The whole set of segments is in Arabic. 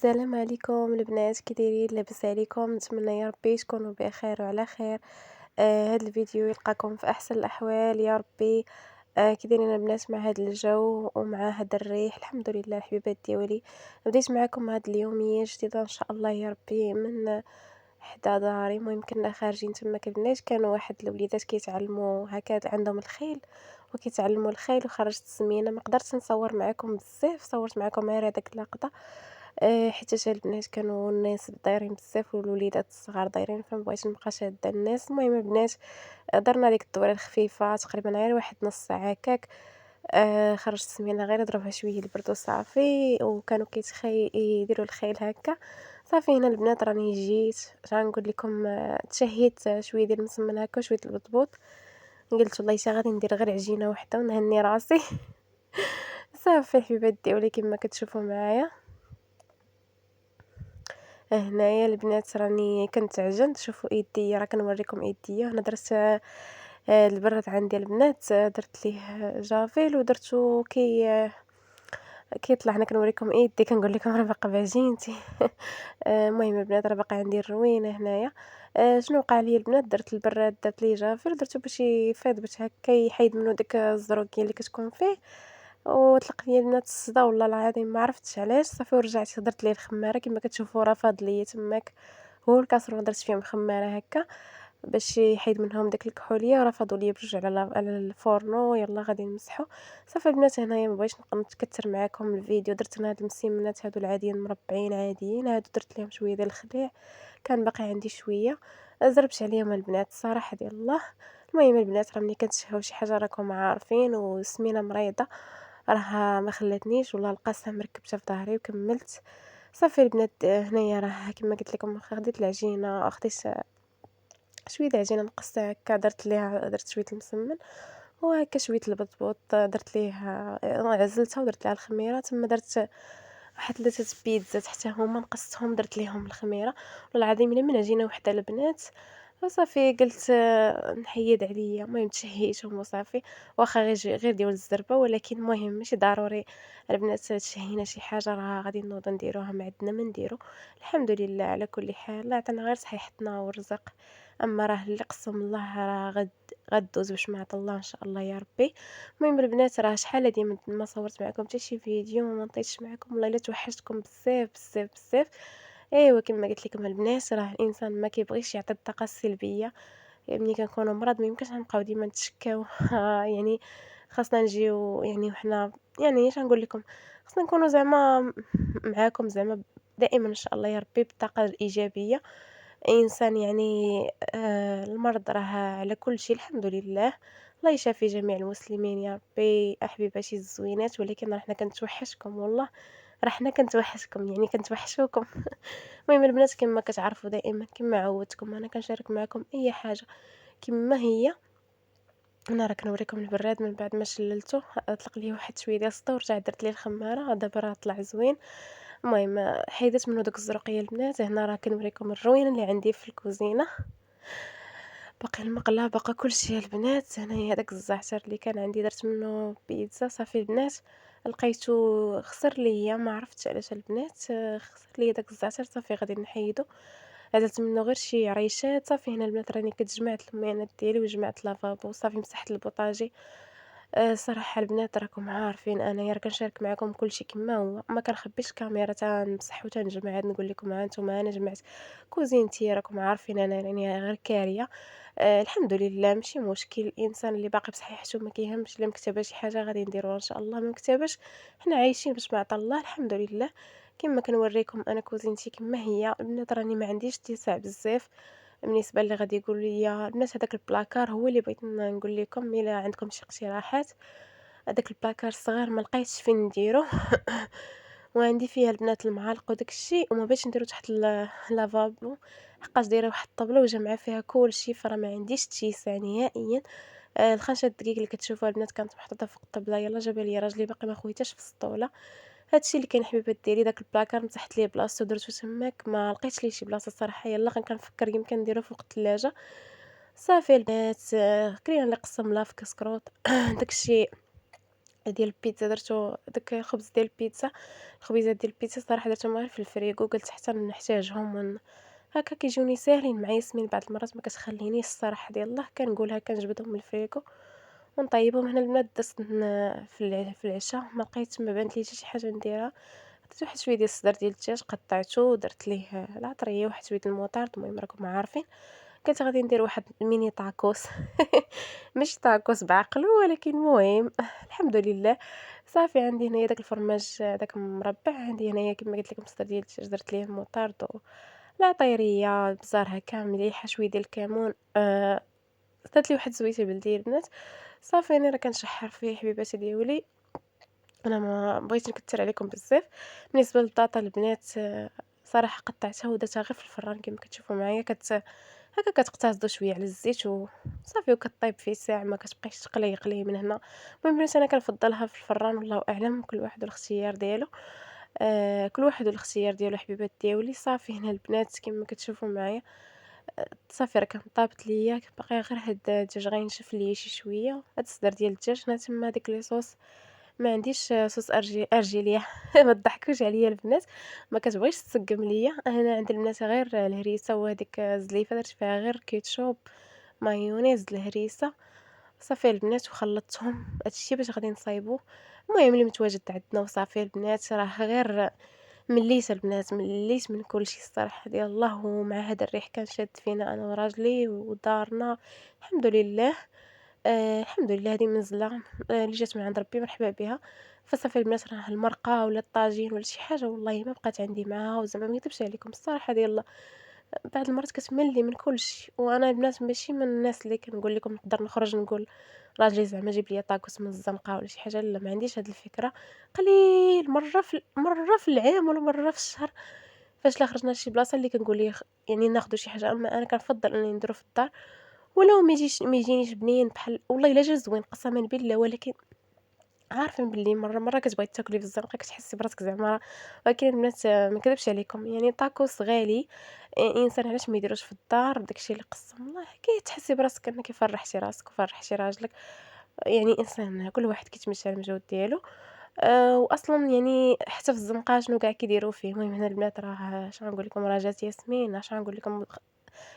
السلام عليكم البنات، كي دايرين؟ لاباس عليكم؟ نتمنى يا ربي تكونوا بخير وعلى خير. هذا الفيديو يلقاكم في احسن الاحوال يا ربي. كي دايرين البنات مع هذا الجو ومع هذا الريح؟ الحمد لله الحبيبات ديالي. بديت معكم هذه اليوميه جديده ان شاء الله يا ربي من حدا داري. المهم كنا خارجين تما كبنات، كانوا واحد الوليدات كيتعلموا هكا عندهم الخيل وكيتعلموا الخيل، وخرجت سمينه ما قدرتش نصور معكم بزاف، صورت معكم غير هذاك اللقطه. حيتاش البنات كانوا الناس دايرين بزاف والوليدات الصغار دايرين، فما بغيتش نبقى شاده الناس. المهم البنات درنا ديك الدورة الخفيفة تقريبا غير واحد نص ساعة هكاك. خرجت سمينا غير ضربها شوية البرد وصافي، وكانوا يديروا الخيل هكا. صافي هنا البنات راني جيت غنقول لكم، تشهيت شوية ديال المسمن هكا وشوية البطبوط. قلت والله حتى غادي ندير غير عجينة وحدة ونهني راسي. صافي الحبيبات ديالي كما كتشوفوا معايا هنايا البنات راني كنت عجنت. شوفوا يديا، راه كنوريكم يديا. هنا درت البراد عندي البنات، درت ليه جافيل ودرتو كيطلع. هنا كنوريكم يدي، كنقول لكم راه باقا بعجينتي. المهم البنات راه باقا عندي الروينه هنايا. شنو وقع لي البنات؟ درت البراد، درت ليه جافيل، درتو باش يفيض، باش هكا يحيد منو ديك الزروكين اللي كتكون فيه. وطلق ليا البنات الصدا والله العظيم ما عرفتش علاش. صافي ورجعت درت ليه الخماره كما كتشوفوا، راه فاض ليا تماك. هو الكاسرون درت فيهم خماره هكا باش يحيد منهم داك الكحوليه، وراه فاضوا ليا بجوج على الفورنو. يلا غادي نمسحو. صافي البنات هنايا ما بغيتش نبقى نتكثر معاكم الفيديو. درت انا هاد المسيمنات هادو العاديين مربعين عاديين، هادو درت ليهم شويه ديال الخليع، كان باقي عندي شويه. زربت عليهم البنات الصراحه ديال الله. المهم البنات راه ملي كتشهاو شي حاجه راكم عارفين، وسمينه مريضه راه ما خلاتنيش والله القسم، ركبتها في ظهري وكملت. صافي البنات، هنايا راه كما قلت لكم خديت العجينه، خديت شويه د العجينه مقصه هكا، درت شويه المسمن وهكا شويه البطبوط، درت ليه عزلتها ودرت ليها الخميره. تما درت واحد 3 بيتزا حتى هما نقصتهم درت ليهم الخميره. والله العظيم الا من عجينه وحده البنات. وصافي قلت نحيد عليا. المهم تشهيتهم وصافي، واخا غير ديال الزربه، ولكن المهم ماشي ضروري البنات تشهينا شي حاجه راه غادي نوضو نديروها ما عندنا ما نديرو. الحمد لله على كل حال، الله عطانا غير صحيحتنا والرزق. اما راه اللي قسم الله راه غدوز باش ما عطا الله ان شاء الله يا ربي. المهم البنات راه شحال هادي ما صورت معكم حتى شي فيديو، ما نطيتش معكم والله الا توحشتكم بزاف بزاف بزاف. ايوا كما قلت لكم البنات راه الانسان ما كيبغيش يعطي الطاقه السلبيه. ملي كنكونوا مرض ما يمكنش غنبقاو ديما نتشكاو. يعني خاصنا نجيو يعني وحنا، يعني اش نقول لكم، خاصنا نكونوا زعما معاكم زعما دائما ان شاء الله يا ربي بالطاقه الايجابيه. إنسان يعني المرض راه على كل شيء الحمد لله. الله يشافي جميع المسلمين يا ربي أحبيباتي الزوينات. ولكن راه حنا كنتوحشكم والله، راه حنا كنتوحشكم يعني كنتوحشوكم. المهم البنات كما كتعرفوا دائما كما عودتكم انا كنشارك معكم اي حاجه كما هي. انا راه كنوريكم البراد من بعد ما شللته، طلق ليه واحد شويه ديال السطور، ورجعت درت ليه الخماره، دابا راه طلع زوين. المهم حيدت منه داك الزروقيه البنات. هنا راه كنوريكم الروينه اللي عندي في الكوزينه، باقي المقله باقا كلشي البنات. هنايا داك الزعتر اللي كان عندي درت منه بيتزا. صافي البنات لقيتو خسر ليا، ما عرفتش علاش البنات، خسر ليا داك الزعتر. صافي غادي نحيدو، عزلت منه غير شي عريشات. صافي هنا البنات راني جمعت المايونيز ديالي وجمعت لافابو. صافي مسحت البوطاجي. الصراحة البنات راكم عارفين أنايا راه كنشارك معاكم كلشي كما هو، ما كنخبيش الكاميرا تنمسح وتنجمع. عاد نقول لكم ها نتوما أنا جمعت كوزينتي، راكم عارفين أنا راني غير كارية. الحمد لله ماشي مشكل. الإنسان اللي باقي بصحيحته ما كيهمش، إلا مكتبة شي حاجة غادي نديروها إن شاء الله، ما مكتباش حنا عايشين باش ما عطا الله الحمد لله. كما كنوريكم أنا كوزينتي كما هي البنات، راني ما عنديش اتساع بزاف. بالنسبة اللي غادي يقول لي البنات هذاك البلاكار هو اللي بغيت نقول لكم إلا عندكم شي اقتراحات. هذاك البلاكار الصغير ما لقيتش فين نديروه. وعندي فيه البنات المعالق وداك الشيء، وما بغيتش نديرو تحت لافابو، حقاش دايره واحد الطبله وجامعه فيها كلشي، فراه ما عنديش اتساع نهائيا. الخنشه الدقيق اللي كتشوفوها البنات كانت محطوطه فوق الطبله، يلاه جابها ليا راجلي باقي ما خويتهاش في السطوله. هادشي اللي كاين حبيبات ديالي. داك البلاكار مسحت ليه بلاصتو ودرتو تماك، ما لقيتش ليه شي بلاصه الصراحه. يلاه كنفكر يمكن نديرو فوق الثلاجه. صافي البنات، كرينا اللي قسم لا في كسكروط. داك الشيء ديال البيتزا درتو داك الخبز ديال البيتزا، الخبيزات ديال البيتزا الصراحة درتهم غير في الفريغو، قلت حتى نحتاجهم هاكا كيجوني ساهلين معيصمين بعض المرات ما كتخلينيش الصراحة ديال الله كنقولها كنجبدهم من الفريغو ونطيبهم. هنا البنات درت في العشا ما لقيت ما بانت لي حتى شي حاجة نديرها، درت واحد شوية ديال الصدر ديال الدجاج قطعته درت ليه العطرية وواحد شوية د الموطارد، المهم راكم عارفين. قلت غادي ندير واحد ميني طاكوس ماشي طاكوس بعقلو ولكن المهم الحمد لله. صافي عندي هنايا داك الفرماج داك مربّع، عندي هنايا كما قلت لكم الصدر ديال الدجاج درت ليه الموطارد والعطيرية، البزار هاكا مليحة، شوية ديال الكمون، درت ليه واحد زويته بلدية البنات. صافي أنا راه كنشحّر فيه حبيباتي ديالي، أنا ما بغيتش نكتّر عليكم بزاف. بالنسبة للبطاطا البنات صراحة قطعتها ودرتها غير في الفران كما كتشوفوا معايا هاكا كتقتصدو شوية على الزيت وصافي وكطيب فيه ساعة ما كتبقايش تقلي من هنا. المهم البنات أنا كنفضّلها في الفران والله أعلم، كل واحد والاختيار ديالو. كل واحد والاختيار ديالو حبيبات دياولي. صافي هنا البنات كيما كتشوفوا معايا صافي راه كان طابت ليا، باقي غير هاد الدجاج غينشف ليا شي شوية، هاد الصدر ديال الدجاج هنا تما ديك لي صوص ما عنديش صوص أرجيليا ما تضحكوش عليا البنات، ما كتبغيش تسقّم ليا، أنا عند البنات غير الهريسة وهاديك الزليفة درت فيها غير كيتشوب، مايونيز، الهريسة، صافي البنات وخلّطتهم، هاد الشي باش غادي نصايبوه. المهم اللي متواجد عندنا وصافي البنات راه غير مليت البنات، مليت من كلشي الصراحة ديال الله، ومع هاد الريح كان شاد فينا أنا وراجلي ودارنا الحمد لله. الحمد لله هذه منزلة اللي جات من عند ربي مرحبا بها. فصافي البنات راه المرقة ولا الطاجين ولا شي حاجة والله ما بقات عندي معاها، وزعما ما نكدبش عليكم الصراحة ديال الله، بعض المرات كتملّي من كلشي. وأنا البنات ماشي من الناس اللي كنقول لكم نقدر نخرج نقول راجلي زعما جيب ليا طاكوس من الزنقة ولا شي حاجة، لا ما عنديش هاد الفكرة، قليل مرة في العام ولا مرة في الشهر فاش لا خرجنا لشي بلاصة اللي كنقول ليه يعني ناخدو شي حاجة، أما أنا كنفضّل أنني نديرو في الدار ولو ما يجينيش بنين بحال والله إلا جا زوين قسمًا بالله، ولكن عارفين باللي مرة كتبغي تاكلي في الزنقة كتحسي براسِك زعما. ولكن البنات ما نكذبش عليكم يعني طاكوس غالي، الإنسان علاش ما يديروش في الدار داك الشي اللي قسّم الله كتحسي براسِك أنِّك فرّحتي راسِك وفرّحتي راجلك، يعني إنسان كل واحد كيتمشى على المجهود ديالو. وأصلًا يعني حتى في الزنقة شنو كاع كيديروا فيه، المهم هنا البنات راه اش غنقول لكم راه جات ياسمين اش غنقول لكم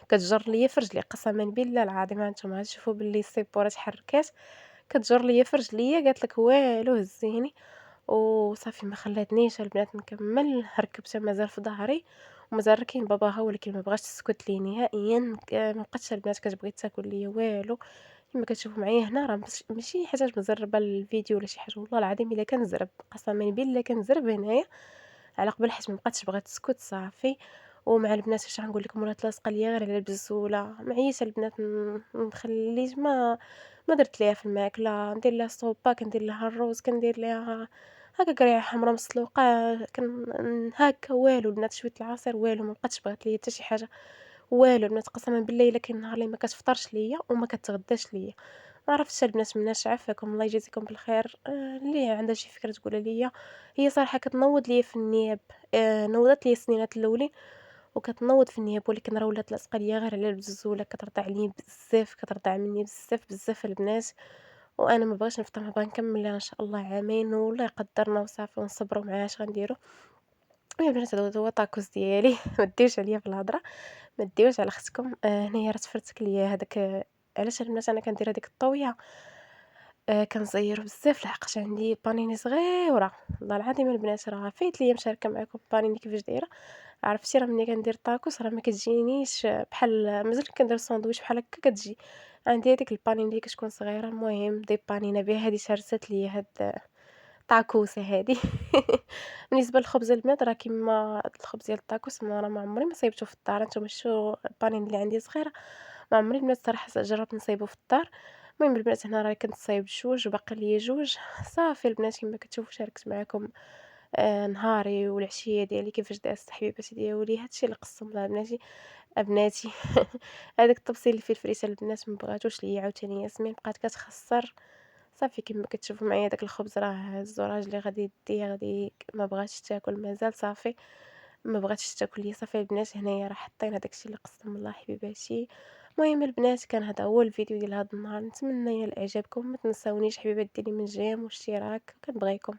كتجر ليا في رجلي قسمًا بالله العظيم ها نتوما غتشوفوا باللي السيبورة تحركات، كتجر ليا في رجليا قالت لك والو هزيني. وصافي ما خلاتنيش البنات نكمّل، ركبتها مازال في ضهري ومازال راه كاين باباها ولكن ما بغاش تسكت لي نهائيًا، ما بقاتش البنات كتبغي تاكل ليا والو. كيما كتشوفوا معايا هنا راه ماشي حاجات مزربة للفيديو ولا شي حاجة، والله العظيم إلا كنزرب قسمًا بالله كنزرب هنايا على قبل حيت ما بقاتش باغا تسكت صافي. ومع البنات واش غنقول لكم ولات لاصقة ليا غير على البزولة، معييشة البنات نخليت ما درت ليها في الماكلة، ندير ليها الصوبا، كندير ليها الروز، كندير ليها هاكا قريعة حمرا مسلوقة، هاكا والو البنات شوية العصير والو، ما بقاتش بغات ليا حتى شي حاجة، والو البنات قسما بالله إلا كاين نهار اللي ما كتفطرش ليا وما كتغداش ليا. ما عرفتش البنات مناش عافاكم الله يجازيكم بالخير، اللي عندها شي فكرة تقولها ليا. هي صراحة كتنوض ليا في النياب، نوضات ليا السنينات الأولين وكتنوض في النياب، ولكن راه ولات لاصقة ليا غير على البزولة، كترضع ليا بزاف، كترضع مني بزاف البنات. وأنا ما بغيتش نفطر، بغا نكمل ليها إن شاء الله عامين والله يقدرنا وصافي ونصبروا معاها اش غنديروا. المهم البنات هذا هو الطاكوس ديالي ما ديوش عليا في الهضرة، ما ديوش على ختكم. هنايا راه تفرتك ليا هذاك علاش البنات أنا كندير هاديك الطوية. كنزيّرو بزاف لحقاش عندي بانيني صغيورة، والله العظيم البنات راه فايت ليا مشاركة معاكم البانيني كيفاش دايرة. عرفتي راه ملي كندير طاكوس راه ما كتجينيش بحال مازال كندير ساندويتش بحال هكا كتجي، عندي هاديك البانيني اللي كتكون صغيرة. المهم ديبانينا بها هادي شارست ليا هاد الطاكوسة هادي. بالنسبة للخبز البنات راه كيما الخبز ديال الطاكوس راه ما عمري ما صايبته في الدار، هانتوما شتو البانين اللي عندي صغيرة، ما عمري البنات الصراحة جرّبت نصايبو في الدار. المهم البنات هنا راه كنت صايبة جوج وباقي ليا جوج. صافي البنات كيما كتشوفوا شاركت معاكم نهاري والعشية ديالي كيفاش دازت حبيباتي ديالي، هاد الشي اللي قسّم الله بناتي. هذاك الطبسيل الفلفريسة البنات ما بغاتوش ليا عاوتاني ياسمين بقات كتخسّر. صافي كيما كتشوفوا معايا داك الخبز راه هازو راجلي غادي يديه غادي ما بغاتش تاكل مازال صافي، ما بغاتش تاكل ليا. صافي البنات هنايا راه حطينا داك الشي اللي قسّم الله حبيباتي، المهم البنات كان هذا هو الفيديو ديال هذا النهار، نتمنى ينال إعجابكم، ما تنساونيش حبيبات ديالي من الجيم والاشتراك، كنبغيكم.